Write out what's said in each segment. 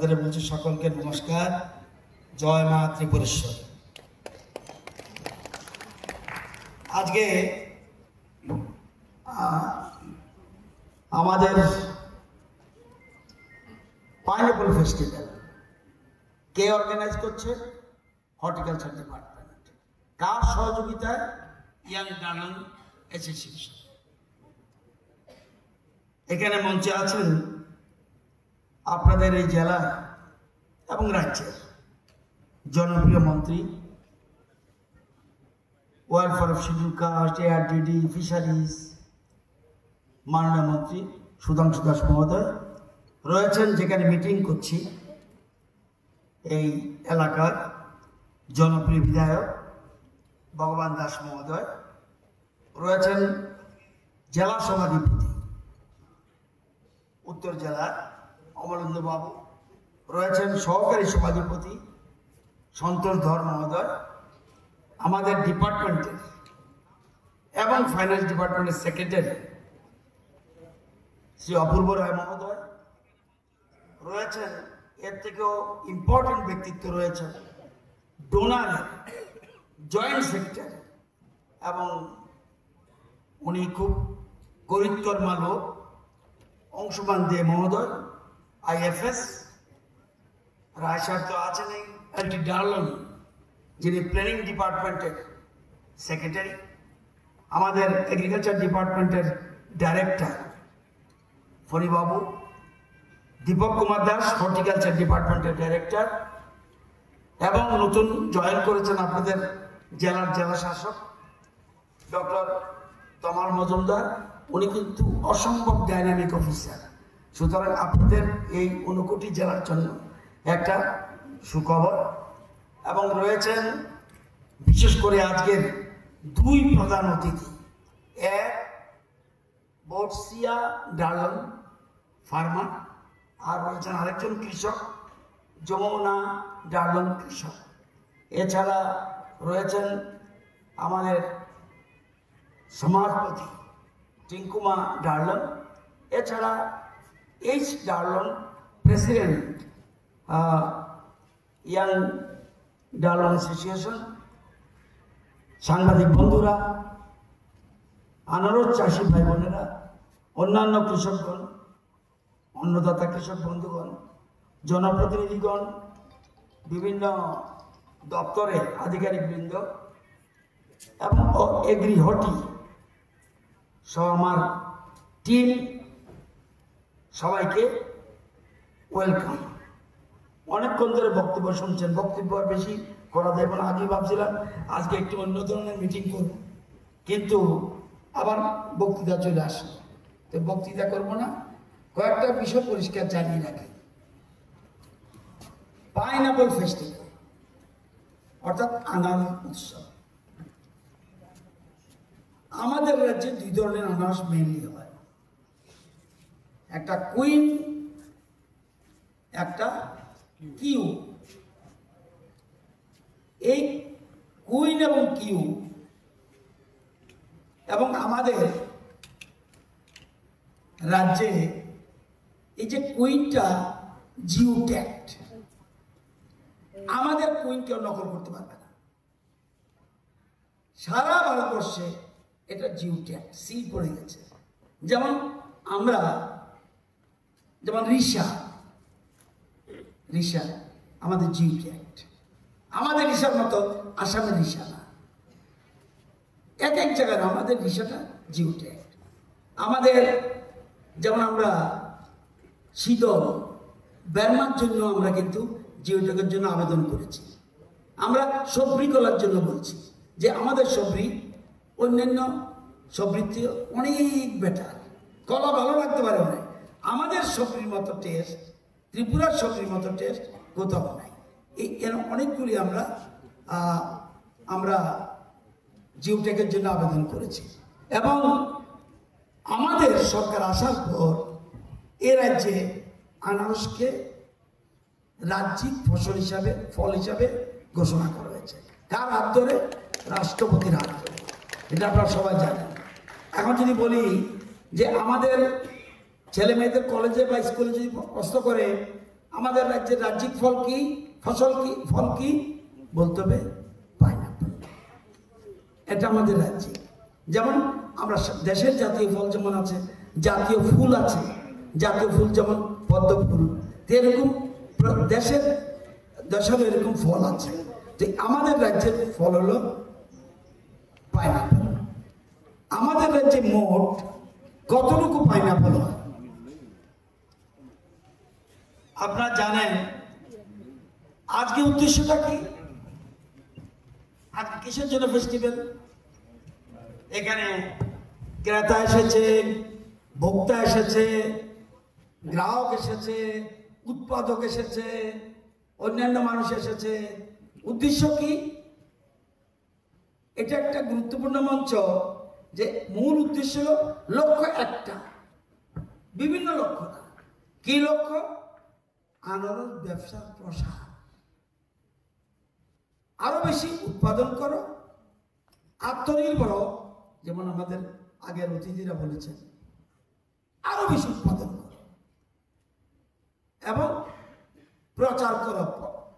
তাদের বলছি সকলকে নমস্কার, জয় মা ত্রিপুরেশ্বর। আজকে আমাদের পাইনঅ্যাপল ফেস্টিভ্যাল কে অর্গানাইজ করছে? Horticulture department. কার সহযোগিতায়? Young Darlong association. এখানে মঞ্চে আছেন আপনাদের এই জেলা এবং রাজ্যের জনপ্রিয় মন্ত্রী, welfare of schedule caste, ARDD, fisheries মাননীয় মন্ত্রী সুধাংশু দাস মহোদয় রয়েছেন। যেখানে মিটিং করছি এই এলাকার জনপ্রিয় বিধায়ক ভগবান দাস মহোদয় রয়েছেন, জেলা সভাধিপতি উত্তর জেলার অমলেন্দু বাবু রয়েছেন, সহকারী সভাধিপতি সন্তোষ ধর মহোদয়, আমাদের ডিপার্টমেন্টের এবং ফাইন্যান্স ডিপার্টমেন্টের সেক্রেটারি শ্রী অপূর্ব রায় মহোদয় রয়েছেন। এর থেকেও ইম্পর্টেন্ট ব্যক্তিত্ব রয়েছেন ডোনার, জয়েন্ট সেক্রেটারি, এবং উনি খুব করিতকর্মা লোক অংশমান দে মহোদয়, আইএফএস। রায়সার তো আছেন এলটি ডার্লন, যিনি প্ল্যানিং ডিপার্টমেন্টের সেক্রেটারি, আমাদের এগ্রিকালচার ডিপার্টমেন্টের ডাইরেক্টর ফণিবাবু, দীপক কুমার দাস হর্টিকালচার ডিপার্টমেন্টের ডাইরেক্টর, এবং নতুন জয়েন করেছেন আপনাদের জেলার জেলা শাসক ডক্টর তমাল মজুমদার। উনি কিন্তু অসম্ভব ডাইনামিক অফিসার। সুতরাং আপনাদের এই 59 জেলার জন্য একটা সুখবর। এবং রয়েছেন বিশেষ করে আজকের দুই প্রধান অতিথি, এক বর্ষিয়া ডার্লন ফার্মার, আর রয়েছেন আরেকজন কৃষক যমুনা ডার্লন কৃষক। এছাড়া রয়েছেন আমাদের সমাজপতি টিঙ্কুমা ডার্লন, এছাড়া এইচ ডার্লন প্রেসিডেন্ট ইয়াং ডার্লন অ্যাসোসিয়েশন, সাংবাদিক বন্ধুরা, আনারস চাষি ভাই বোনেরা, অন্যান্য কৃষকগণ, অন্নদাতা কৃষক বন্ধুগণ, জনপ্রতিনিধিগণ, বিভিন্ন দপ্তরের আধিকারিকবৃন্দ এবং এগ্রি হর্টি সহ আমার টিম, সবাইকে ওয়েলকাম। অনেকক্ষণ ধরে বক্তব্য শুনছেন, বক্তব্য বেশি করা দেব না। আগে ভাবছিলাম আজকে একটু অন্য ধরনের মিটিং করব, কিন্তু আবার বক্তৃতা চলে আসলো, তো বক্তৃতা করব না। কয়েকটা বিষয় পরিষ্কার জানিয়ে রাখি। পাইনঅ্যাপল ফেস্টিভ্যাল অর্থাৎ আনারস উৎসব। আমাদের রাজ্যে দুই ধরনের আনারস মেনলি হয়, একটা কুইন, একটা কিউ। এই কুইন এবং কিউ, এবং আমাদের রাজ্যে এই যে কুইনটা জিও ট্যাগড, আমাদের কুইন কেউ নকল করতে পারবে না। সারা ভারতবর্ষে এটা জিও ট্যাগ সিল পড়ে গেছে। যেমন আমরা, যেমন রিসা আমাদের জিও ট্যাগ, আমাদের রিসার মতো আসামের রিসা না, এক এক জায়গায় আমাদের রিসাটা জিও ট্যাগ। আমাদের যেমন আমরা শীতল ব্যায়ামার জন্য আমরা কিন্তু জিও ট্যাগের জন্য আবেদন করেছি। আমরা সবরি কলার জন্য বলছি যে আমাদের সবরি অন্যান্য সবরির থেকে অনেক বেটার, কলা ভালো লাগতে পারে অনেক, আমাদের সবরির মতো টেস্ট, ত্রিপুরার সবরির মতো টেস্ট কোথাও নাই। এই অনেকগুলি আমরা জিও ট্যাগের জন্য আবেদন করেছি। এবং আমাদের সরকার আসার পর এ রাজ্যে আনারসকে রাজ্যিক ফসল হিসাবে, ফল হিসাবে ঘোষণা করা হয়েছে। কার হাত ধরে? রাষ্ট্রপতির হাত ধরে। এটা আপনারা সবাই জানেন। এখন যদি বলি যে আমাদের ছেলে মেয়েদের কলেজে বা স্কুলে যদি প্রশ্ন করে আমাদের রাজ্যের রাজ্যিক ফল কি, ফসল কি, ফল কি বলতে হবে পাইনাপেল। এটা আমাদের রাজ্যে। যেমন আমরা দেশের জাতীয় ফল যেমন আছে, জাতীয় ফুল আছে, জাতীয় ফুল যেমন পদ্ম ফুল, এরকম দেশের এরকম ফল আছে। তো আমাদের রাজ্যের ফল হলো পাইনাপেল। আমাদের রাজ্যে মোট কতটুকু পাইনাপেল হয় আপনারা জানেন? আজকে উদ্দেশ্যটা কি? আজকে কিসের জন্য ফেস্টিভ্যাল? এখানে ক্রেতা এসেছে, ভোক্তা এসেছে, গ্রাহক এসেছে, উৎপাদক এসেছে, অন্যান্য মানুষ এসেছে। উদ্দেশ্য কি? এটা একটা গুরুত্বপূর্ণ মঞ্চ। যে মূল উদ্দেশ্য হলো লক্ষ্য একটা, বিভিন্ন লক্ষ্য না। কি লক্ষ্য? আনারস ব্যবসার প্রসার, আরো বেশি উৎপাদন করো, আত্মনির্ভর। যেমন আমাদের আগের অতিথিরা বলেছেন, আরো বেশি উৎপাদন করো এবং প্রচার করো,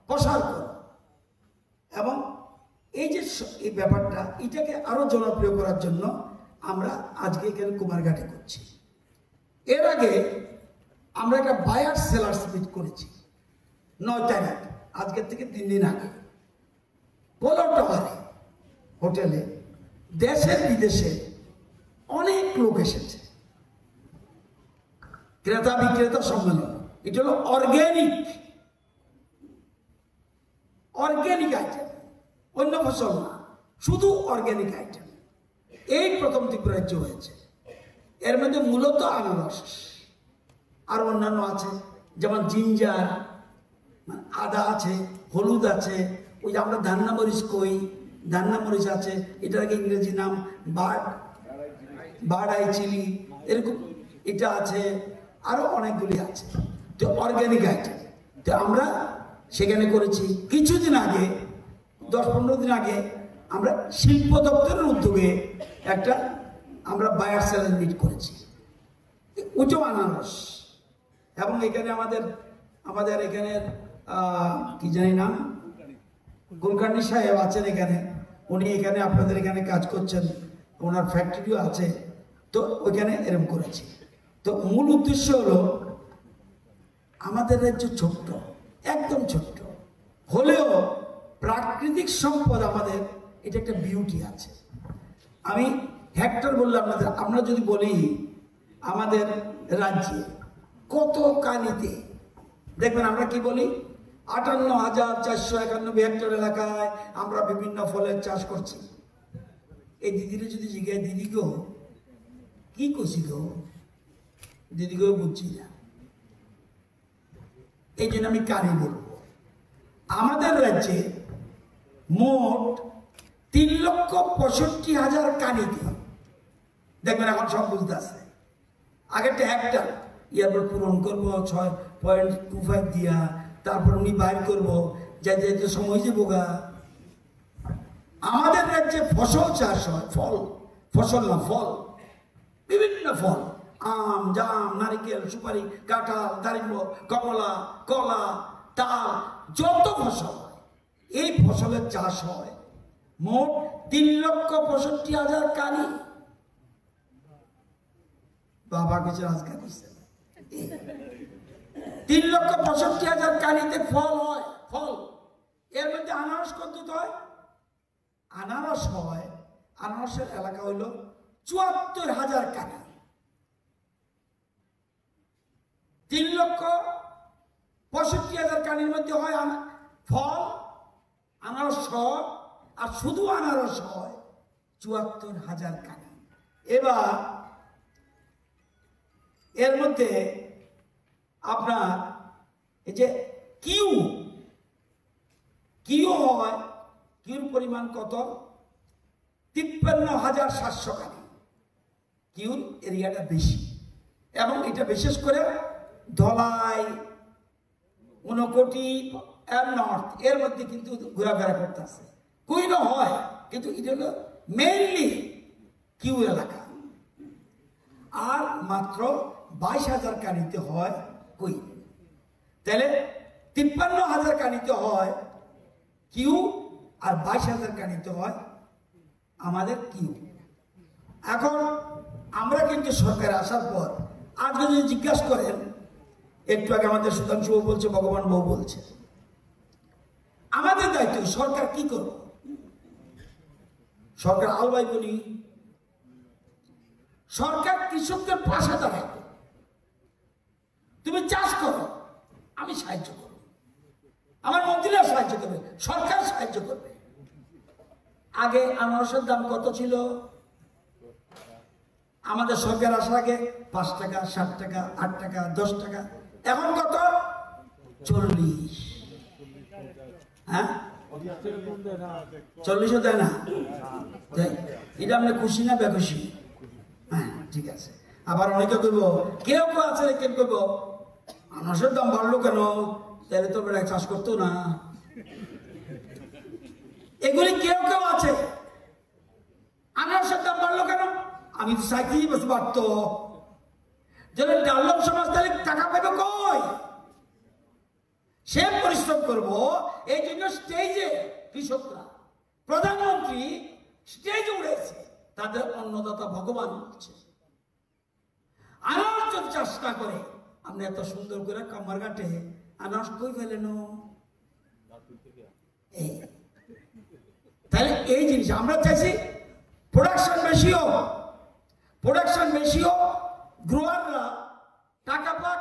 প্রসার করো। এবং এই যে এই ব্যাপারটা, এটাকে আরো জনপ্রিয় করার জন্য আমরা আজকে এখানে কুমারঘাটে করছি। এর আগে আমরা একটা বায়ার সেলার্স মিট করেছি 9 তারিখ, আজকের থেকে 3 দিন আগে, পোলো টাওয়ারে হোটেলে। দেশের বিদেশে অনেক লোক এসেছে, ক্রেতা বিক্রেতা সম্মেলন। এটা হলো অর্গ্যানিক আইটেম, অন্য ফসল না, শুধু অর্গ্যানিক আইটেম। এই প্রথম ত্রিপুরা রাজ্য হয়েছে। এর মধ্যে মূলত আনারস আর অন্যান্য আছে, যেমন জিঞ্জার, আদা আছে, হলুদ আছে, ওই যে আমরা ধান্না মরিচ কই, ধান্না মরিচ আছে, এটার ইংরেজি নাম বার্ড আই চিলি, এরকম এটা আছে, আরো অনেকগুলি আছে। তো অর্গ্যানিক আইটেম। তো আমরা সেখানে করেছি কিছুদিন আগে, 10-15 দিন আগে আমরা শিল্প দপ্তরের উদ্যোগে একটা আমরা বায়ার সেলার মিট করেছি, ওইটাও আনারস। এবং এখানে আমাদের এখানে কি জানি নাম, গুলকান্ডি সাহেব আছেন এখানে, উনি এখানে আপনাদের এখানে কাজ করছেন, ওনার ফ্যাক্টরিও আছে। তো ওইখানে এরকম করেছি। তো মূল উদ্দেশ্য হলো, আমাদের রাজ্য ছোট্ট, একদম ছোট্ট হলেও প্রাকৃতিক সম্পদ আমাদের, এটা একটা বিউটি আছে। আমি হেক্টর বললাম আপনাদের, আমরা যদি বলি আমাদের রাজ্যে কত কানিতে, দেখবেন আমরা কি বলি, 58,491 হেক্টর এলাকায় আমরা বিভিন্ন ফলের চাষ করছি। এই দিদিরা যদি জিজ্ঞাসা, দিদি গো কি করছি গো, দিদি গো বুঝছি না। এই জন্য আমি কানি বলবো। আমাদের রাজ্যে মোট 3,65,000 কানিতে, দেখবেন এখন সব বুঝতে আছে। আগেরটা হেক্টর, ইয়ারপর পূরণ করবো 6.25 দিয়া, তারপর উনি বাইর করবো, যাইতে যাইতে সময় যে বোগা। আমাদের রাজ্যে ফসল চাষ হয়, ফসল না ফল, বিভিন্ন ফল, আম, জাম, নারিকেল, সুপারি, কাঁঠাল, দারিম্ব, কমলা, কলা, তাল, যত ফসল হয়, এই ফসলের চাষ হয় মোট 3,65,000 কানি। বাবা কিছু আজকে দিচ্ছে, 3,65,000 কানিতে ফল হয়, ফল। এর মধ্যে আনারস কত হয়? আনারস হয়, আনারসের এলাকা হইল 74,000 কানি। 3,65,000 কানির মধ্যে হয় ফল, আনারস হয়, আর শুধু আনারস হয় 74,000 কানি। এবার এর মধ্যে আপনার এই যে কিউ হয়, কিউর পরিমাণ কত? 53,700 কানি। কিউর এরিয়াটা বেশি, এবং এটা বিশেষ করে ধলাই, ঊনকোটি আর নর্থ, এর মধ্যে কিন্তু ঘোরাফেরা করতে আছে। কুইনও হয়, কিন্তু এটা হলো মেইনলি কিউ এলাকা। আর মাত্র 22,000 কানিতে হয় কুইন। তাহলে 53,000 কানিতে হয় কিউ আর 22,000 কানিতে হয় আমাদের কিউ। এখন আমরা কিন্তু সরকারে আসার পর আজ যদি জিজ্ঞাসা করেন, একটু আগে আমাদের সুধাংশু বলছে, ভগবান বউ বলছে, আমাদের দায়িত্ব সরকার কি করব? সরকার আলবাই বলি, সরকার কৃষকদের পাশে দাঁড়ায়। তুমি চাষ করো, আমি সাহায্য করব, আমার মন্ত্রীরা সাহায্য করবে, সরকার সাহায্য করবে। আগে আনারসের দাম কত ছিল? আমাদের সরকার আসার আগে 5 টাকা, 7 টাকা, 8 টাকা, 10 টাকা। এখন কত? 40। হ্যাঁ, 40ও দেয় না। এটা আপনি খুশি না বেখুশি? হ্যাঁ, ঠিক আছে। আবার অনেকে করবো, কেউ কেউ আছে কেউ করবো আনারসের দাম বাড়লো কেন, তাহলে তো বেড়া চাষ করতো না। এগুলি কেউ কেউ আছে, আনারসের দাম বাড়লো কেন, আমি তো চাইছি বেশি বাড়তো। যদি ডাল্লভ সমাজ তাহলে টাকা পাবে কই? সে পরিশ্রম করব, এই জন্য স্টেজে কৃষকরা, প্রধানমন্ত্রী স্টেজে উঠেছে, তাদের অন্নদাতা ভগবান বলছে। আনারস যদি চাষ না করে, আপনি এত সুন্দর করে কামার ঘাটে আনারস কই ফেলেন? তাহলে এই জিনিস আমরা চাইছি প্রোডাকশন বেশি হোক, প্রোডাকশন বেশি হোক, গ্রোয়াররা টাকা পাক,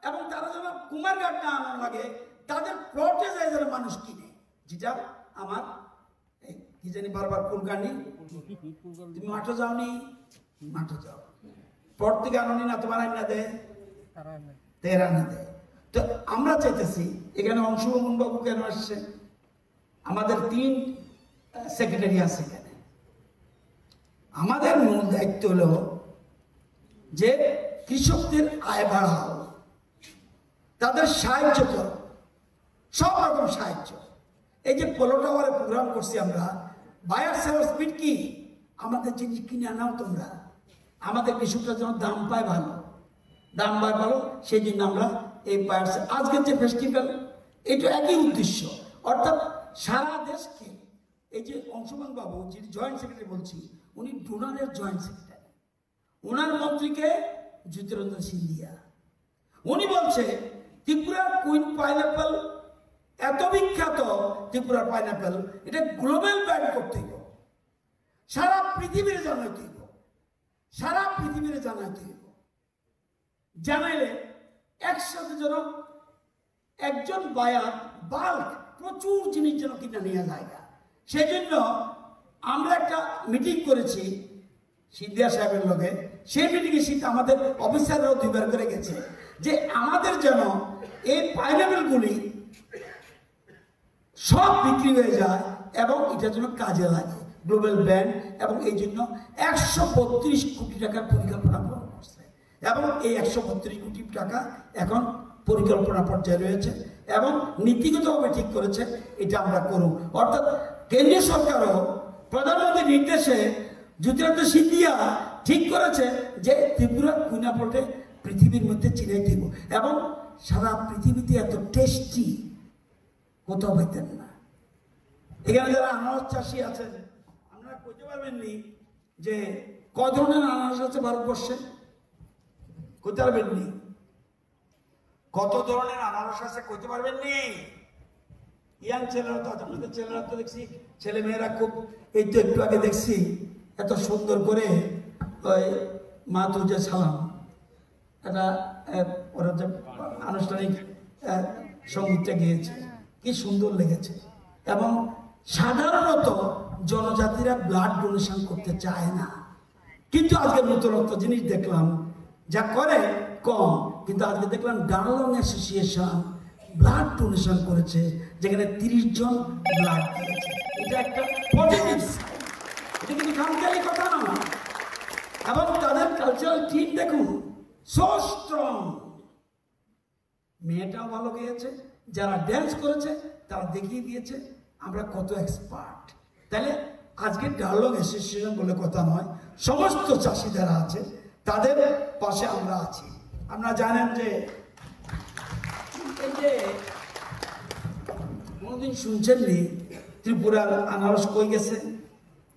এবং তারা যেন কুমারঘাট না আনা লাগে, তাদের প্লটে যায় যেন মানুষ কিনে। যেটা আমার কি জানি বারবার কুলকানি, তুমি মাঠে যাওনি, মাঠে যাও, প্লট থেকে আনি না, তোমার আইনা দেয়, তেরা না দেয়। তো আমরা চাইতেছি, এখানে অংশুমান বাবু কেন আসছে? আমাদের 3 সেক্রেটারি আছে এখানে। আমাদের মূল দায়িত্ব হলো যে কৃষকদের আয় বাড়াও, তাদের সাহায্য করো, সব রকম সাহায্য। এই যে পোলো টাওয়ারে প্রোগ্রাম করছি আমরা, বায়ার সেলার স্পিড কি, আমাদের জিনিস কিনে আনাও তোমরা, আমাদের কৃষকরা যেন দাম পায় ভালো, দাম পায় ভালো, সেই জন্য আমরা এই বায়ার, আজকের যে ফেস্টিভ্যাল, এটা একই উদ্দেশ্য। অর্থাৎ সারা দেশকে, এই যে অংশুমান বাবু যিনি জয়েন্ট সেক্রেটারি বলছি, উনি ডোনারের জয়েন্ট সেক্রেটারি, ওনার মন্ত্রীকে জ্যোতিরঞ্জন সিন্ধিয়া, উনি বলছে ত্রিপুরার কুইন পাইনাপেল এত বিখ্যাত, ত্রিপুরার পাইনাপেল, এটা গ্লোবাল ব্র্যান্ড করতে হবে, সারা পৃথিবীর জানাইতে হবে, সারা পৃথিবীর জানাইতে হবে। জানাইলে একসাথে যেন একজন বায়ার বাল্ক প্রচুর জিনিস যেন কিনে নিয়ে যায়। সেই জন্য আমরা একটা মিটিং করেছি সিন্ধিয়া সাহেবের লগে, সেই মিটিংয়ে শীত আমাদের অফিসাররাও 2 বার করে গেছে, যে আমাদের যেন এই পাইনাপেলগুলি সব বিক্রি হয়ে যায় এবং এটার জন্য কাজে লাগে, গ্লোবাল ব্র্যান্ড। এবং এই জন্য 132 কোটি টাকার পরিকল্পনা গ্রহণ করছে, এবং এই 132 কোটি টাকা এখন পরিকল্পনা পর্যায়ে রয়েছে এবং নীতিগতভাবে ঠিক করেছে এটা আমরা করব। অর্থাৎ কেন্দ্রীয় সরকারও প্রধানমন্ত্রীর নির্দেশে জ্যোতিরঞ্জন সিন্ধিয়া ঠিক করেছে যে ত্রিপুরা কুইনাপলটে পৃথিবীর মধ্যে চিনাই দিব, এবং সারা পৃথিবীতে এত টেস্টি কোথাও পেতেন না। এখানে যারা আনারস চাষি আছেন, আপনারা কইতে পারবেননি যে ক ধরনের আনারস আছে ভারতবর্ষে? কইতে পারবেননি? কত ধরনের আনারস আছে কইতে পারবেননি? ইয়াং ছেলেরা তো, আপনাদের ছেলেরা তো দেখছি, ছেলে মেয়েরা খুব, এই তো একটু আগে দেখছি এত সুন্দর করে ওই মা তুজে সালাম, এটা ওরা যে আনুষ্ঠানিক সঙ্গীতটা গিয়েছে, কি সুন্দর লেগেছে। এবং সাধারণত জনজাতিরা ব্লাড ডোনেশন করতে চায় না, কিন্তু আজকে নতুনত্ব জিনিস দেখলাম, যা করে কম, কিন্তু আজকে দেখলাম ডার্লং অ্যাসোসিয়েশন ব্লাড ডোনেশন করেছে, যেখানে 30 জন ব্লাড দিয়েছে। এটা একটা পজিটিভ, এটা কিন্তু খামখেয়ালি কথা না। এবং তাদের কালচারাল টিম দেখুন, সো স্ট্রং। মেয়েটাও ভালো গেয়েছে, যারা ড্যান্স করেছে তারা দেখিয়ে দিয়েছে আমরা কত এক্সপার্ট। তাহলে আজকে ডায়ালগ অ্যাসোসিয়েশন বলে কথা নয়, সমস্ত চাষি যারা আছে তাদের পাশে আমরা আছি। আপনারা জানেন যে এই যে কোনদিন শুনছেননি ত্রিপুরার আনারস কই গেছে?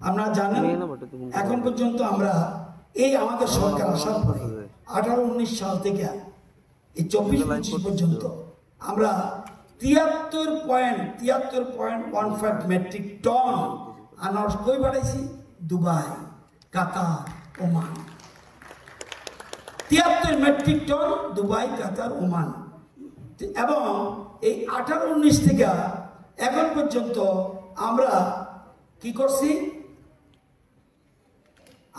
আপনারা জানেন এখন পর্যন্ত আমরা এই আমাদের সরকার আসার পরে 18-19 সাল থেকে এই 24-25 পর্যন্ত আমরা 73.15 মেট্রিক টন আনারস কই বাড়াইছি? দুবাই, কাতার, ওমান। 73 মেট্রিক টন দুবাই, কাতার, ওমান। এবং এই 18-19 থেকে এখন পর্যন্ত আমরা কি করছি?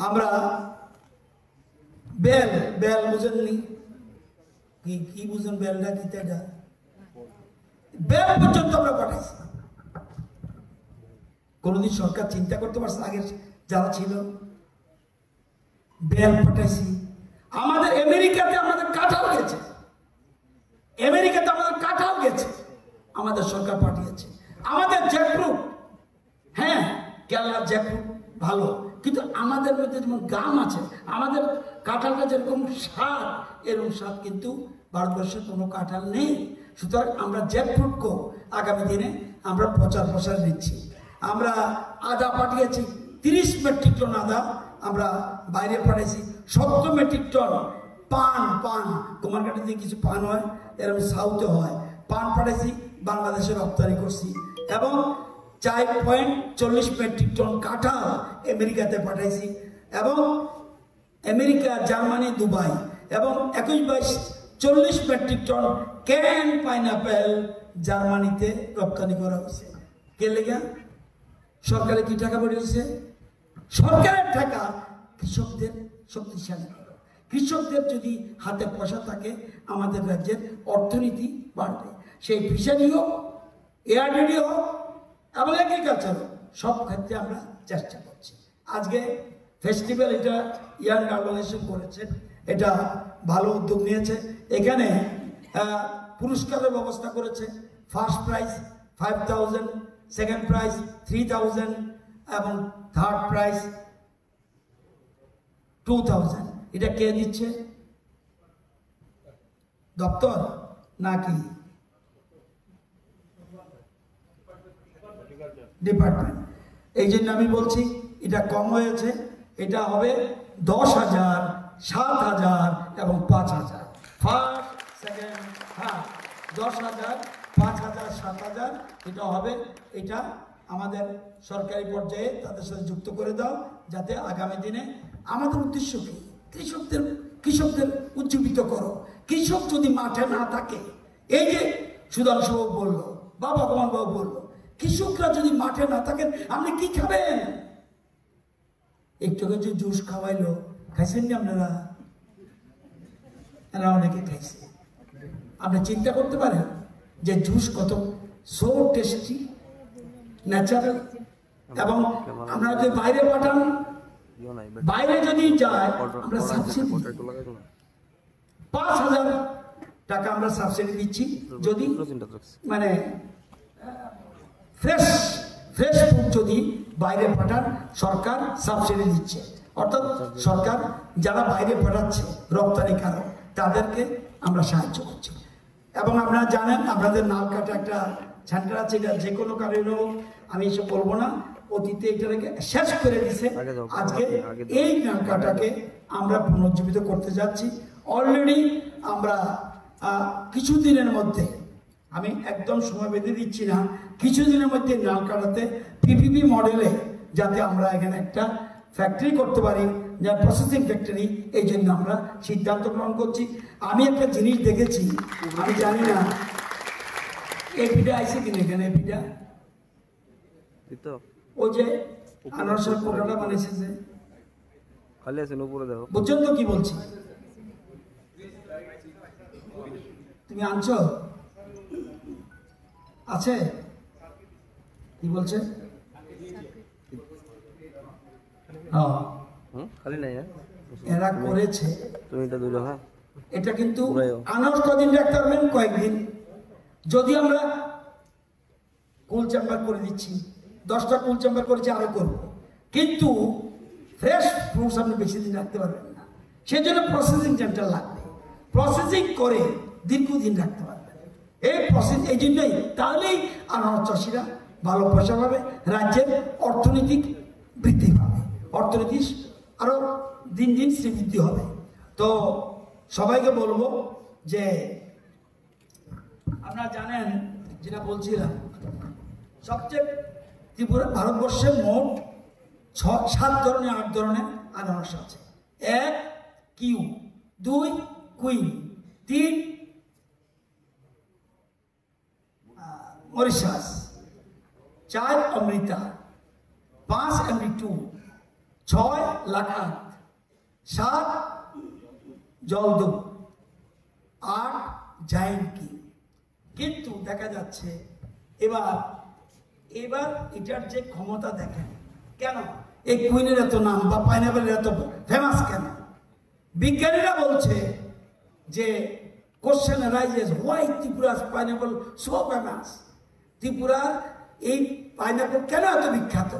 আমরা বেল বুঝেননি? কি বুঝেন বেলটা কি? বেল পর্যন্ত আমরা পাঠাইছি। কোনদিন সরকার চিন্তা করতে পারছে আগের যারা ছিল? বেল পাঠাইছি। আমাদের আমেরিকাতে আমাদের কাঁঠাল গেছে, আমেরিকাতে আমাদের কাঁঠাল গেছে, আমাদের সরকার পাঠিয়েছে। আমাদের জ্যাকফ্রুট, হ্যাঁ কেরালার জ্যাকফ্রুট ভালো, কিন্তু আমাদের মধ্যে যেমন গাম আছে, আমাদের কাঁঠালটা যেরকম স্বাদ, এরকম স্বাদ কিন্তু ভারতবর্ষে কোনো কাঁঠাল নেই। সুতরাং আমরা জ্যাকফ্রুটকে আগামী দিনে আমরা প্রচার নিচ্ছি। আমরা আদা পাঠিয়েছি 30 মেট্রিক টন আদা আমরা বাইরে পাঠিয়েছি। 70 মেট্রিক টন পান কুমারঘাটিতে কিছু পান হয়, এরকম সাউথে হয়, পান পাঠিয়েছি, বাংলাদেশে রপ্তানি করছি। এবং 4.40 মেট্রিক টন কাঁঠাল আমেরিকাতে পাঠাইছি, এবং আমেরিকা, জার্মানি, দুবাই, এবং 21-22-40 মেট্রিক টন ক্যান পাইনাপেল জার্মানিতে রপ্তানি করা হয়েছে। কে লেগা? সরকারে কি টাকা পাঠিয়েছে? সরকারের টাকা কৃষকদের শক্তিশালী করো। কৃষকদের যদি হাতে পয়সা থাকে আমাদের রাজ্যের অর্থনীতি বাড়বে। সেই ফিশারি হোক, এয়ারডি হোক এবং এগ্রিকালচার হোক, সব ক্ষেত্রে আমরা চেষ্টা করছি। আজকে ফেস্টিভ্যাল এটা ইয়াং অর্গানাইজেশন করেছে, এটা ভালো উদ্যোগ নিয়েছে। এখানে পুরস্কারের ব্যবস্থা করেছে। ফার্স্ট প্রাইজ 5,000, সেকেন্ড প্রাইজ 3,000 এবং থার্ড প্রাইজ 2,000। এটা কে দিচ্ছে? দপ্তর নাকি ডিপার্টমেন্ট? এই জন্য আমি বলছি এটা কম হয়েছে। এটা হবে 10,000, 7,000 এবং 5,000। ফার্স্ট, সেকেন্ড, থার্ড 10,000, 5,000, 7,000 এটা হবে। এটা আমাদের সরকারি পর্যায়ে তাদের সাথে যুক্ত করে দাও, যাতে আগামী দিনে আমাদের উদ্দেশ্য কি? কৃষকদের উজ্জীবিত করো। কৃষক যদি মাঠে না থাকে, এই যে সুধাংশু বাবু বললো, বা ভগবান বাবু বললো, কৃষকরা যদি মাঠে না থাকেন আপনি কি খাবেন? একটু কিছু জুস খাওয়াইলো, খাইছেন না আপনারা? এরা অনেকে খাইছে। আপনি চিন্তা করতে পারেন যে জুস কত সো টেস্টি, ন্যাচারাল। এবং আমরা যদি বাইরে পাঠান, বাইরে যদি যায় আমরা সাবসিডি 5,000 টাকা আমরা সাবসিডি দিচ্ছি। যদি মানে ফ্রেশ ফুড যদি বাইরে পাঠান, সরকার সাবসিডি দিচ্ছে। অর্থাৎ সরকার যারা বাইরে পাঠাচ্ছে রপ্তানিকারক, তাদেরকে আমরা সাহায্য করছি। এবং আপনারা জানেন আপনাদের নালকাটা একটা সেন্টার আছে, এটা যে কোনো কারণে হোক, আমি এসব বলবো না, অতীতে এটাকে শেষ করে দিছে। আজকে এই নালকাটাকে আমরা পুনর্জীবিত করতে যাচ্ছি। অলরেডি আমরা কিছুদিনের মধ্যে, আমি একদম সময় বেঁধে দিচ্ছি না, কিছুদিনের মধ্যে নালকাটাতে পিপিপি মডেলে যাতে আমরা এখানে একটা ফ্যাক্টরি করতে পারি, যা প্রসেসিং ফ্যাক্টরি, এই জন্য আমরা সিদ্ধান্ত গ্রহণ করছি। আমি একটা জিনিস দেখেছি, আমি জানি না এপিটা আইসে কিনা এখানে। এপিটা ওই যে আনারসের কোটাটা বানিয়েছে যে, বুঝছেন তো কি বলছি? তুমি আনছো? আছে? কি বলছে? এরা করেছে। এটা কিন্তু আনারস কদিন রাখতে পারবেন? কয়েকদিন। যদি আমরা কুল চেম্বার করে দিচ্ছি, 10টা কুল চেম্বার করেছি, আরো করবো, কিন্তু ফ্রেশ ফ্রুটস আপনি বেশি দিন রাখতে পারবেন না। সেই জন্য প্রসেসিং সেন্টার লাগবে, প্রসেসিং করে দীর্ঘদিন রাখতে পারবেন। এই প্রসেস এই জন্যই, তাহলেই আনারস চাষিরা ভালো পয়সা পাবে, রাজ্যের অর্থনৈতিক বৃদ্ধি পাবে, অর্থনীতি আরো দিন দিন শ্রীবৃদ্ধি হবে। তো সবাইকে বলবো যে আপনারা জানেন যেটা বলছিলাম, সবচেয়ে ত্রিপুরা ভারতবর্ষে মোট 7 ধরনের 8 ধরনের আনারস আছে। 1 Kew, 2 Queen, 3 Mauritius, 4 Amrita, 5 MD2, 6 লাখাত, 7 জলদু, 8 জায়েন্ট কিং। কিন্তু দেখা যাচ্ছে এবার এটার যে ক্ষমতা দেখেন, কেন এই কুইনের এত নাম বা পাইনাপেলের এত ফেমাস কেন? বিজ্ঞানীরা বলছে যে কোশ্চেন রাইজেস হোয়াই ত্রিপুরার পাইনাপল সো ফেমাস, ত্রিপুরার এই পাইনাপল কেন এত বিখ্যাত?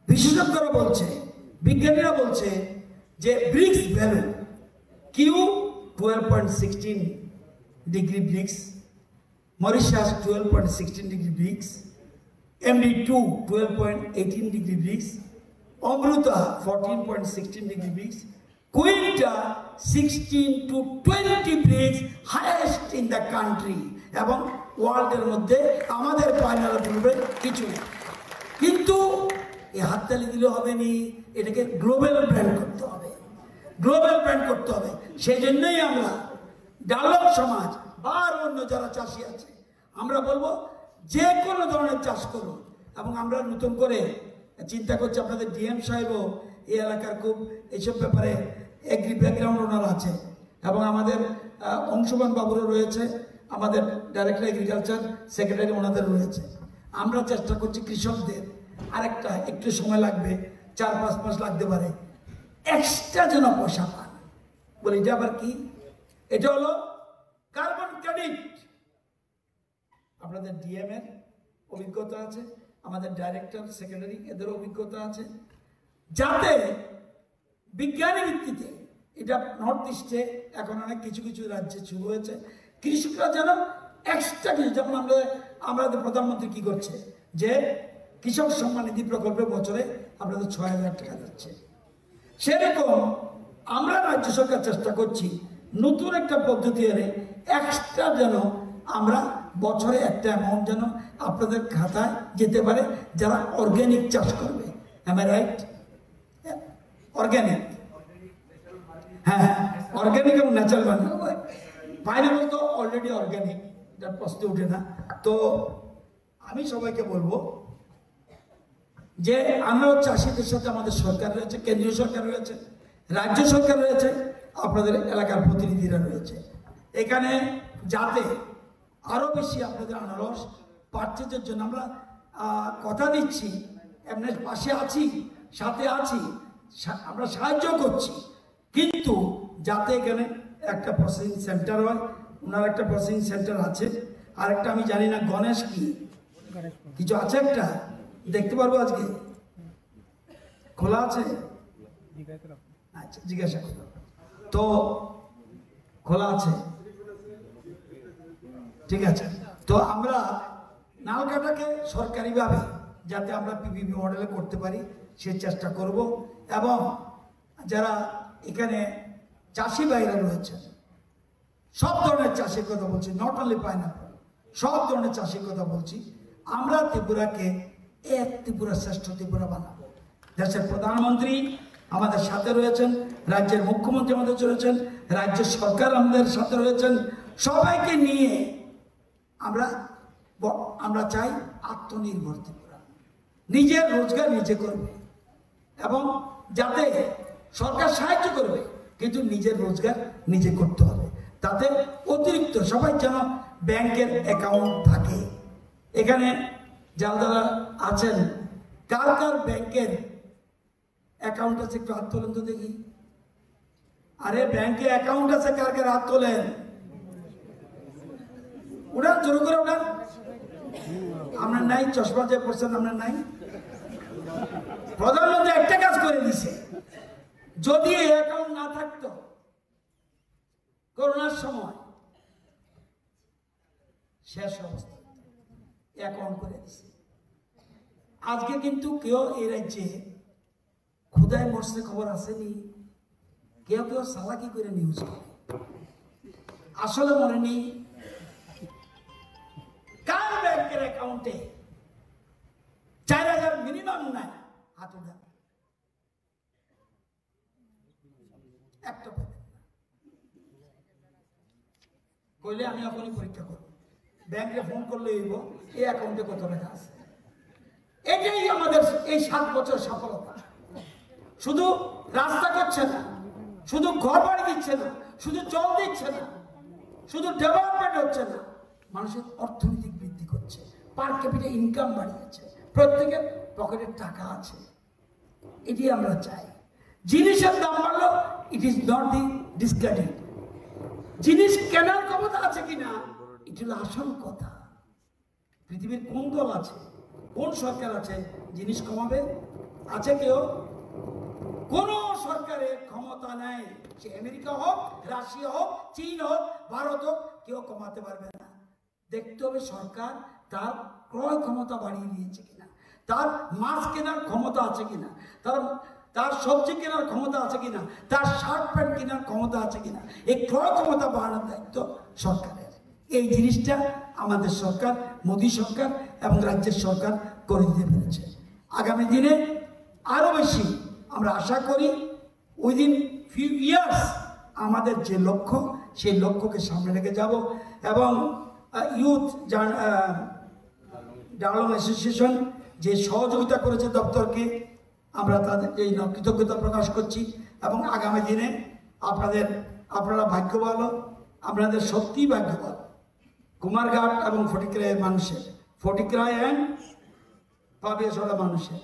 বিশেষজ্ঞরা বলছে, বিজ্ঞানীরা বলছে যে brix value Kew 12.16 degree brix, Mauritius 12.16 degree brix, MD2 12.18 degree brix, Amrita 14.16 degree brix, কুইনটা 16 to 20 brix highest in the country, এবং ওয়ার্ল্ডের মধ্যে আমাদের পাইনাপেলের কিছু। কিন্তু এই হাততালি দিলে হবে নি, এটাকে গ্লোবাল ব্র্যান্ড করতে হবে, গ্লোবাল ব্র্যান্ড করতে হবে। সেই জন্যই আমরা ডালক সমাজ বা অন্য যারা চাষি আছে, আমরা বলবো যে কোনো ধরনের চাষ করুন। এবং আমরা নতুন করে চিন্তা করছি, আপনাদের ডিএম সাহেবও এই এলাকার খুব এইসব ব্যাপারে এগ্রি ব্যাকগ্রাউন্ড ওনার আছে, এবং আমাদের অংশমান বাবুরও রয়েছে, আমাদের ডাইরেক্টর এগ্রিকালচার সেক্রেটারি ওনাদের রয়েছে। আমরা চেষ্টা করছি কৃষকদের আরেকটা একটু সময় লাগবে, 4-5 মাস লাগতে পারে, এক্সট্রা যেন পয়সা পান। বলি এটা আবার কি? এটা হলো কার্বন ক্রেডিট। আপনাদের ডিএম এর অভিজ্ঞতা আছে, আমাদের ডাইরেক্টর সেক্রেটারি এদের অভিজ্ঞতা আছে, যাতে বিজ্ঞানী ভিত্তিতে এটা নর্থ ইস্টে এখন অনেক কিছু কিছু রাজ্যে শুরু হয়েছে, কৃষকরা যেন এক্সট্রা কিছু, যেমন আমাদের প্রধানমন্ত্রী কি করছে যে কৃষক সম্মান নিধি প্রকল্পে বছরে আপনাদের 6,000 টাকা দিচ্ছে, সেরকম আমরা রাজ্য সরকার চেষ্টা করছি নতুন একটা পদ্ধতি এনে এক্সট্রা যেন আমরা বছরে একটা অ্যামাউন্ট যেন আপনাদের খাতায় যেতে পারে, যারা অর্গ্যানিক চাষ করবে। am I right? অর্গ্যানিক, হ্যাঁ, অর্গ্যানিক এবং ন্যাচারাল বানাবো। পাইনাপল তো অলরেডি অর্গ্যানিক, এটা প্রশ্নে ওঠে না। তো আমি সবাইকে বলবো যে আনারস চাষিদের সাথে আমাদের সরকার রয়েছে, কেন্দ্রীয় সরকার রয়েছে, রাজ্য সরকার রয়েছে, আপনাদের এলাকার প্রতিনিধিরা রয়েছে। এখানে যাতে আরো বেশি আপনাদের আনারস পারচেজের জন্য আমরা কথা দিচ্ছি, এমনি পাশে আছি, সাথে আছি, আমরা সাহায্য করছি, কিন্তু যাতে এখানে একটা প্রসেসিং সেন্টার হয়। ওনার একটা প্রসেসিং সেন্টার আছে, আর একটা আমি জানি না গণেশ কি কিছু আছে, একটা দেখতে পারবো আজকে খোলা আছে, আচ্ছা জিজ্ঞাসা করো তো, খোলা আছে, ঠিক আছে। তো আমরা নালকাটাকে সরকারিভাবে যাতে আমরা পিপিপি মডেলে করতে পারি সে চেষ্টা করব। এবং যারা এখানে চাষি ভাইরা রয়েছে, সব ধরনের চাষের কথা বলছি, নট অনলি পাইনাপল, সব ধরনের চাষের কথা বলছি। আমরা ত্রিপুরাকে এক ত্রিপুরা শ্রেষ্ঠ ত্রিপুরা বানাবো। দেশের প্রধানমন্ত্রী আমাদের সাথে রয়েছেন, রাজ্যের মুখ্যমন্ত্রী আমাদের রয়েছেন, রাজ্য সরকার আমাদের সাথে রয়েছেন, সবাইকে নিয়ে আমরা চাই আত্মনির্ভর ত্রিপুরা, নিজের রোজগার নিজে করবে, এবং যাতে সরকার সাহায্য করবে কিন্তু নিজের রোজগার নিজে করতে হবে। তাতে অতিরিক্ত সবাই যেন ব্যাংকের অ্যাকাউন্ট থাকে। এখানে যারা আছেন, কার কার ব্যাংকের অ্যাকাউন্ট আছে একটু হাত তোলেন তো দেখি। আরে ব্যাংকে অ্যাকাউন্ট আছে কার কার, হাত তোলেন, উড়ান জোর করে উড়ান। আমরা নাই, চশমা যে পড়ছেন আমরা নাই। প্রধানমন্ত্রী একটা কাজ করে দিছে, যদি এই অ্যাকাউন্ট না থাকতো করোনার সময়, শেষ অবস্থা অ্যাকাউন্ট করে দিছে। আজকে কিন্তু কেউ এই রাজ্যে ক্ষুদায় মরছে খবর আসেনি, কেউ কেউ সালাকি করে নিউজ করে, আসলে মরেনি। কার ব্যাংকের অ্যাকাউন্টে 4000 মিনিমাম নাই, হাত উঠা একটা কইলে আমি এখনই পরীক্ষা করব, ব্যাংকে ফোন করলে এই অ্যাকাউন্টে কত টাকা আছে। এটাই আমাদের এই 7 বছর সফলতা। শুধু রাস্তা করছে না, শুধু ঘর বাড়ি দিচ্ছে না, শুধু জল দিচ্ছে না, শুধু ডেভেলপমেন্ট হচ্ছে না, মানুষের অর্থনৈতিক বৃদ্ধি করছে, পার ক্যাপিটা ইনকাম বাড়িয়েছে, প্রত্যেকের পকেটের টাকা আছে। এটি আমরা চাই। জিনিসের দাম বাড়লো, it is not the discredit. জিনিস কেনার ক্ষমতা আছে কিনা এটি হলো আসল কথা। পৃথিবীর কোন দল আছে, কোন সরকার আছে জিনিস কমাবে? আছে কেউ? কোন সরকারের ক্ষমতা নেই, সে আমেরিকা হোক, রাশিয়া হোক, চীন হোক, ভারত হোক, কেউ কমাতে পারবে না। দেখতে হবে সরকার তার ক্রয় ক্ষমতা বাড়িয়ে নিয়েছে কিনা, তার মাছ কেনার ক্ষমতা আছে কিনা, তার সবজি কেনার ক্ষমতা আছে কিনা, তার শার্ট প্যান্ট কেনার ক্ষমতা আছে কিনা। এই ক্রয় ক্ষমতা বাড়ানোর দায়িত্ব সরকারের। এই জিনিসটা আমাদের সরকার, মোদী সরকার এবং রাজ্যের সরকার করে দিতে পেরেছে। আগামী দিনে আরো বেশি আমরা আশা করি উইদিন ফিউ ইয়ার্স আমাদের যে লক্ষ্য, সেই লক্ষ্যকে সামনে রেখে যাব। এবং ইউথ ডায়ালগ অ্যাসোসিয়েশন যে সহযোগিতা করেছে দপ্তরকে, আমরা তাদের এই কৃতজ্ঞতা প্রকাশ করছি। এবং আগামী দিনে আপনারা ভাগ্যবান, আপনাদের সত্যিই ভাগ্যবান কুমারঘাট এবং ফটিকরাইয়ের মানুষের, ফটিকরাই অ্যান্ড পাবিয়াছড়া মানুষের।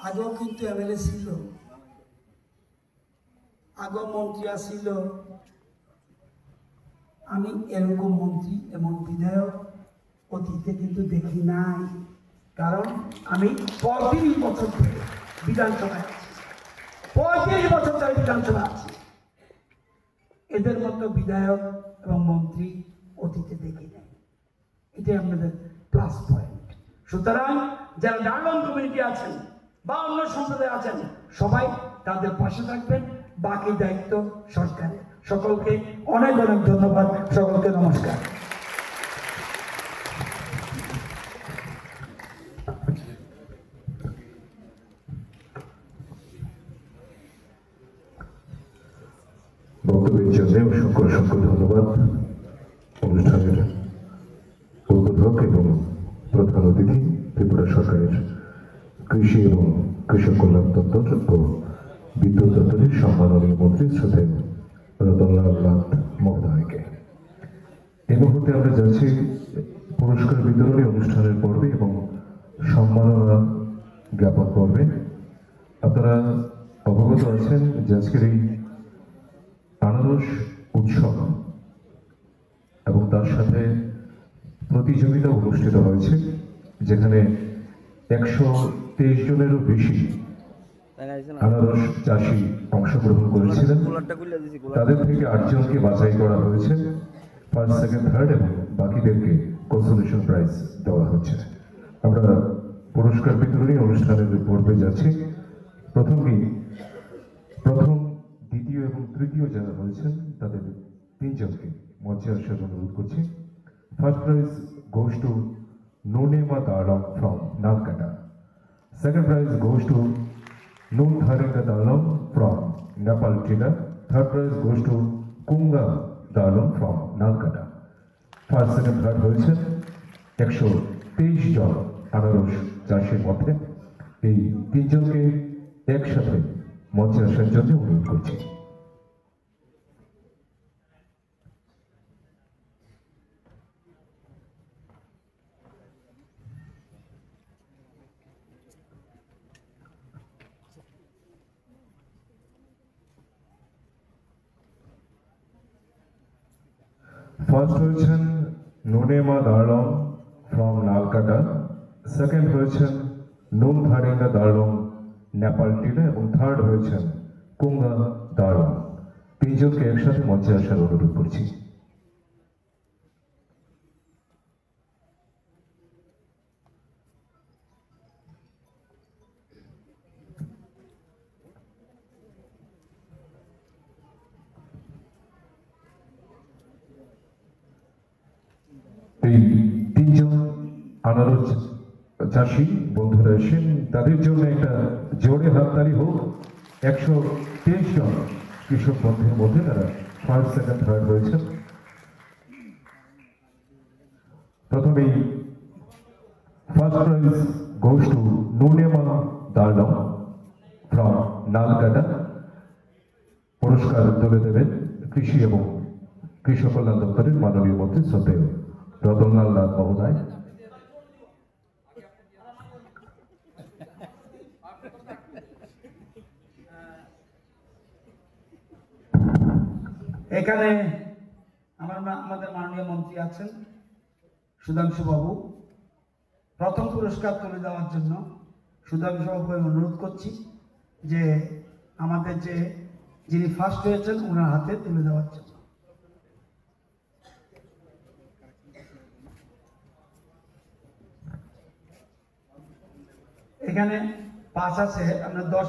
আগেও কিন্তু এমএলএ ছিল, আগেও মন্ত্রী ছিল। আমি এরকম মন্ত্রী এমন বিধায়ক অতীতে কিন্তু দেখি নাই, কারণ আমি 35 বছর ধরে বিধানসভায় আছি, 35 বছর ধরে বিধানসভা আছি। এদের মতো বিধায়ক এবং মন্ত্রী অতীতে দেখি নাই। এটাই আপনাদের প্লাস পয়েন্ট। সুতরাং যারা ডায়ালগ কমিউনিটি আছেন বা অন্য সম্প্রদায় আছেন, সবাই তাদের পাশে থাকবেন, বাকি দায়িত্ব সরকারের। সকলকে অনেক অনেক ধন্যবাদ, সকলকে নমস্কার। বক্তব্যের জন্য অসংখ্য অসংখ্য ধন্যবাদ অনুষ্ঠানের উদ্বোধক এবং প্রধান অতিথি ত্রিপুরা সরকারের কৃষি এবং কৃষক কল্যাণ দপ্তর ও বিদ্যুৎ দপ্তরের সম্মাননীয় মন্ত্রী শ্রদ্ধেয় রতনলাল নাথ মহোদয়কে। এই মুহূর্তে আমরা যাচ্ছি পুরস্কার বিতরণী অনুষ্ঠানের পর্বে এবং সম্মাননা জ্ঞাপন পর্বে। আপনারা অবগত আছেন যে আজকের এই আনারস উৎসব এবং তার সাথে প্রতিযোগিতা অনুষ্ঠিত হয়েছে, যেখানে 123 জনেরও বেশি আনারস চাষি অংশগ্রহণ করেছিলেন। তাদের থেকে 8 জনকে বাছাই করা হয়েছে, ফার্স্ট, সেকেন্ড, থার্ড এবং বাকিদেরকে কনসোলেশন প্রাইজ দেওয়া হচ্ছে। আমরা পুরস্কার বিতরণী অনুষ্ঠানের পর্বে যাচ্ছি। প্রথম, দ্বিতীয় এবং তৃতীয় যারা হয়েছেন তাদের 3 জনকে মঞ্চে আসার অনুরোধ করছি। First prize goes to Nonema Darlong from Nalkata. Second prize goes to Noon Tharinga Darlong from Nepal Tila. Third prize goes to Kunga Darlong from Nalkata. First, second, third হয়েছে 123 জন আনারস চাষির মধ্যে। এই 3 জনকে একসাথে মঞ্চে আসার জন্য অনুরোধ করছি। ফার্স্ট হয়েছেন নোনেমা দারলং ফ্রম নালকাটা, সেকেন্ড হয়েছেন নুন থারিঙ্গা দারলং নেপাল টিলা এবং থার্ড হয়েছেন কুঙ্গা দারলং। 3 জনকে একসাথে মঞ্চে আসার অনুরোধ করছি। এই তিনজন আনারস চাষি বন্ধুরা এসেন, তাদের জন্য একটা জোরে হাততালি হোক। 123 জন কৃষক বন্ধুর মধ্যে তারা ফার্স্ট সেকেন্ড থার্ড হয়েছেন। প্রথমেই first prize goes to Nunema Darlong from Nalkata. পুরস্কার তুলে দেবেন কৃষি এবং কৃষক কল্যাণ দপ্তরের মাননীয় মন্ত্রী শ্রদ্ধেয় রতনলাল নাথ মহোদয়। এখানে আমাদের মাননীয় মন্ত্রী আছেন সুধাংশু বাবু। প্রথম পুরস্কার তুলে দেওয়ার জন্য সুধাংশু বাবুকে অনুরোধ করছি যে আমাদের যিনি ফার্স্ট হয়েছেন ওনার হাতে তুলে দেওয়ার জন্য। এখানে 5 আছে, আপনার 10,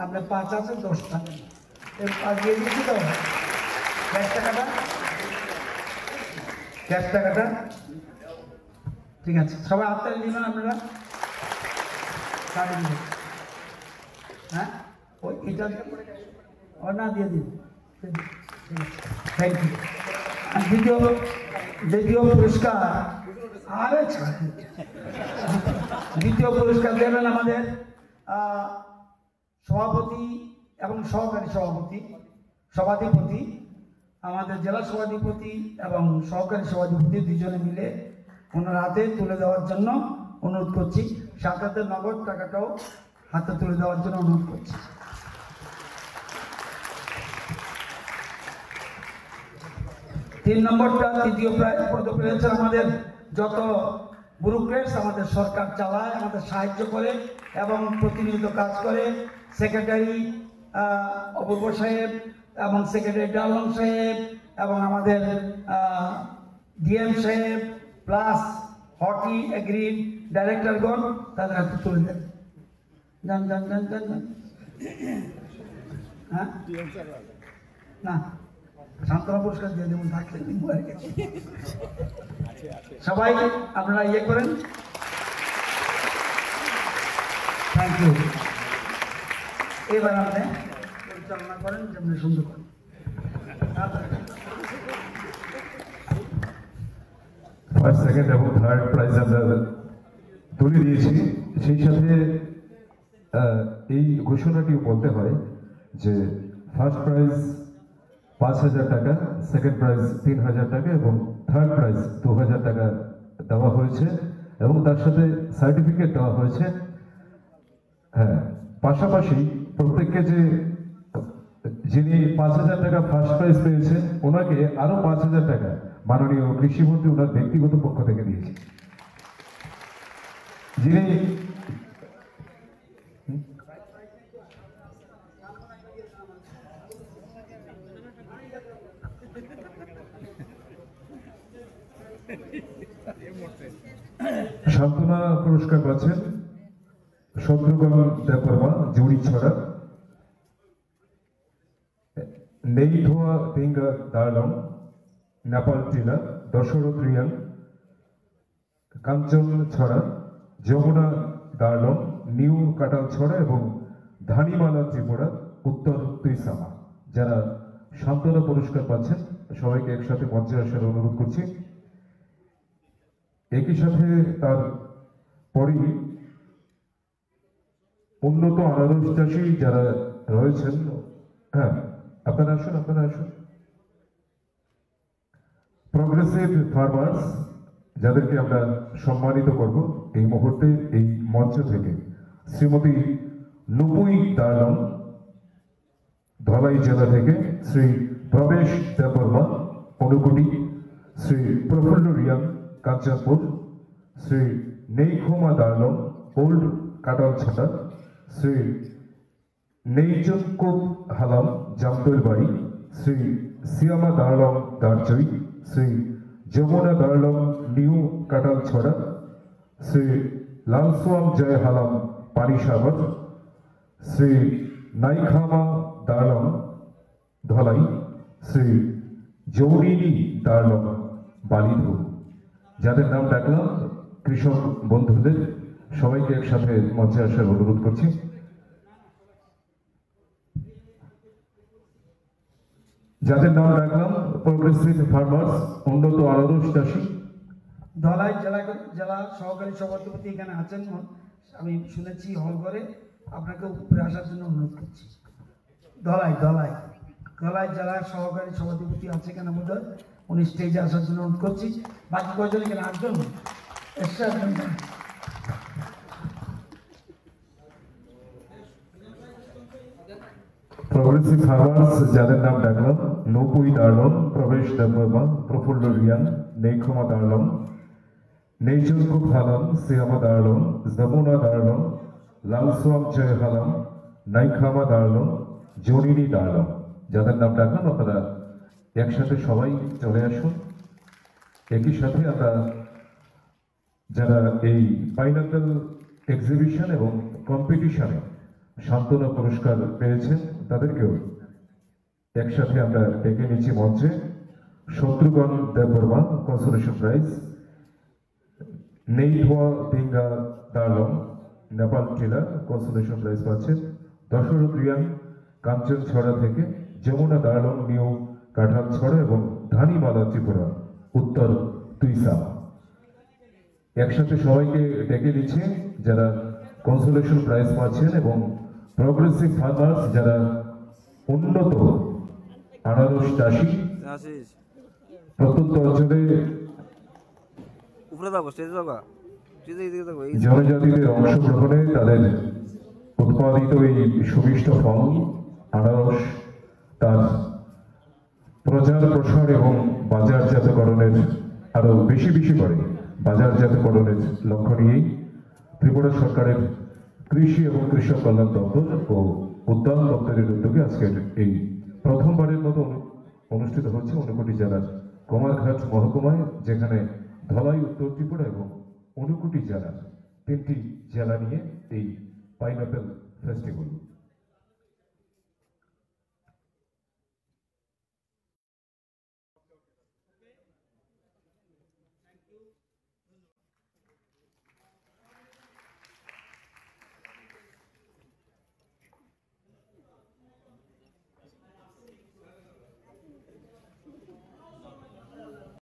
আপনার 5 আছে, 10 টাকা দিয়ে দিচ্ছি তো। ক্যাশ টাকাটা ঠিক আছে, সবাই হাততালি দিবেন আপনারা। হ্যাঁ, ওই এটা না দিয়ে দিন। Thank you. দ্বিতীয় পুরস্কার, আরে দ্বিতীয় পুরস্কার দেবেন আমাদের সভাপতি এবং সহকারী সভাধিপতি, আমাদের জেলা সভাধিপতি এবং সহকারী সভাধিপতি দুজনে মিলে ওনার হাতে তুলে দেওয়ার জন্য অনুরোধ করছি। সাথে নগদ টাকাটাও হাতে তুলে দেওয়ার জন্য অনুরোধ করছি। তিন নম্বরটা তৃতীয় পদ পেয়েছে আমাদের যত ব্যুরোক্রেটস আমাদের সরকার চালায়, আমাদের সাহায্য করে এবং প্রতিনিয়ত কাজ করে। সেক্রেটারি অপূর্ব সাহেব এবং সেক্রেটারি ডালং সাহেব এবং আমাদের ডিএম সাহেব প্লাস হকি এগ্রিড ডাইরেক্টরগণ তাদের হাতে তুলে দেন। হ্যাঁ না, সান্ত্বনা পুরস্কার দিয়ে দেবেন থাকলে সবাই আপনারা ইয়ে করেন। Thank you. এবার আপনি পরিচালনা করেন, যেমনি সুন্দর করেন। ফার্স্ট সেকেন্ড এবং থার্ড প্রাইজ আমরা তুলে দিয়েছি। সেই সাথে এই ঘোষণাটিও বলতে হয় যে ফার্স্ট প্রাইজ 5,000 টাকা, সেকেন্ড প্রাইজ 3,000 টাকা এবং থার্ড প্রাইজ 2,000 টাকা দেওয়া হয়েছে এবং তার সাথে সার্টিফিকেট দেওয়া হয়েছে। হ্যাঁ, পাশাপাশি প্রত্যেককে যিনি 5,000 টাকা ফার্স্ট প্রাইজ পেয়েছেন ওনাকে আরো 5,000 টাকা মাননীয় কৃষিমন্ত্রী ওনার ব্যক্তিগত পক্ষ থেকে দিয়েছে। যিনি সান্ত্বনা পুরস্কার পাচ্ছেন শত্রুঘ্ন দেববর্মা, জুড়ি ছড়া, নেইধোয়া তিঙ্গা দার্লং, নেপাল টিলা, দশরথ রিয়াং, কাঞ্চন ছড়া, যমুনা দার্লং, নিউ কাটাল ছড়া এবং ধানিমালা ত্রিপুরা, উত্তর তুইসামা, যারা সান্ত্বনা পুরস্কার পাচ্ছেন সবাইকে একসাথে মঞ্চে আসার অনুরোধ করছি। একই সাথে তার পরেই উন্নত আনারস চাষী যারা রয়েছেন, হ্যাঁ আপনারা আসুন। প্রগ্রেসিভ ফার্মার্স যাদেরকে আমরা সম্মানিত করব এই মুহূর্তে এই মঞ্চ থেকে, শ্রীমতী নুপুই দার্লং ধলাই জেলা থেকে, শ্রী প্রবেশ দেববর্মা অনুকুটি, শ্রী প্রফুল্ল রিয়াং কাঞ্চনপুর, শ্রী নেইখোমা দার্লং ওল্ড কাটালছাটা, শ্রী নেইচুকুপ হালাম জামতৈলবাড়ি, শ্রী সিয়ামা দার্লং দারচই, শ্রী যমুনা দার্লং নিউ কাটালছড়া, শ্রী লালসোয়াম জয় হালাম পানিসাগর, শ্রী নাইখামা দার্লং ধলাই, শ্রী জৌরিনী দার্লং বালিধু। যাদের নাম ডাকলাম কৃষক বন্ধুদের সবাইকে একসাথে মঞ্চে আসার অনুরোধ করছি। যাদের নাম ডাকলাম প্রোগ্রেসিভ ফার্মার্স, উন্নত আনারস চাষী। ধলাই জেলা সহকারী সভাধিপতি এখানে আছেন, আমি শুনেছি হল করে, আপনাকে উপরে আসার জন্য অনুরোধ করছি। ধলাই জেলা সহকারী সভাধিপতি আছে এখানে বোধহয়, উনি স্টেজে আসার জন্য অনুরোধ করছি। বাকি কয়জন এখানে আসবেন, এক্সট্রা আসবেন না? প্রোগ্রেসিভ ফার্মার্স যাদের নাম ডাকলাম নৌপুই দার্লম, প্রবেশ দেববর্মা, প্রফুল্ল রিয়ান, নেইক্ষমা দার্লম, নেইচুনকুক হালাম, সিয়ামা দার্লম, যমুনা দার্লম, লালসোয়াম জয় হালাম, নাইখামা দার্লম, জনিনী দার্লম। যাদের নাম ডাকলাম আপনারা একসাথে সবাই চলে আসুন। একই সাথে আমরা যারা এই পাইনাপেল এক্সিবিশন এবং কম্পিটিশনে সান্ত্বনা পুরস্কার পেয়েছেন তাদেরকেও একসাথে আমরা ডেকে নিচ্ছি মঞ্চে। শত্রুঘ্ন দেববর্মা কনসোলেশন প্রাইজ, নেইথোয়া দিঙ্গা দার্লম নেপাল টিলা কনসোলেশন প্রাইজ পাচ্ছেন। দশরথ রিয়াং কাঞ্চন ছড়া থেকে, যমুনা দার্লম নিউ কাঠাল ছড়া এবং ধানিমালা ত্রিপুরা উত্তর তুইসা। একসাথে সবাইকে ডেকে দিচ্ছে যারা কনসোলেশন প্রাইজ পাচ্ছেন এবং প্রোগ্রেসিভ ফার্মার্স যারা উন্নত আনারস চাষী প্রত্যন্ত অঞ্চলে জনজাতিদের অংশগ্রহণে তাদের উৎপাদিত এই সুমিষ্ট ফল আনারস তার প্রচার প্রসার এবং বাজারজাতকরণের আরো বেশি বেশি করে বাজারজাতকরণের লক্ষ্য নিয়েই ত্রিপুরা সরকারের কৃষি এবং কৃষক কল্যাণ দপ্তর ও উদ্যান দপ্তরের উদ্যোগে আজকের এই প্রথমবারের মতো অনুষ্ঠিত হচ্ছে ঊনকোটি জেলার কুমারঘাট মহকুমায়, যেখানে ধলাই উত্তর ত্রিপুরা এবং ঊনকোটি জেলার 3টি জেলা নিয়ে এই পাইনাপেল ফেস্টিভ্যাল।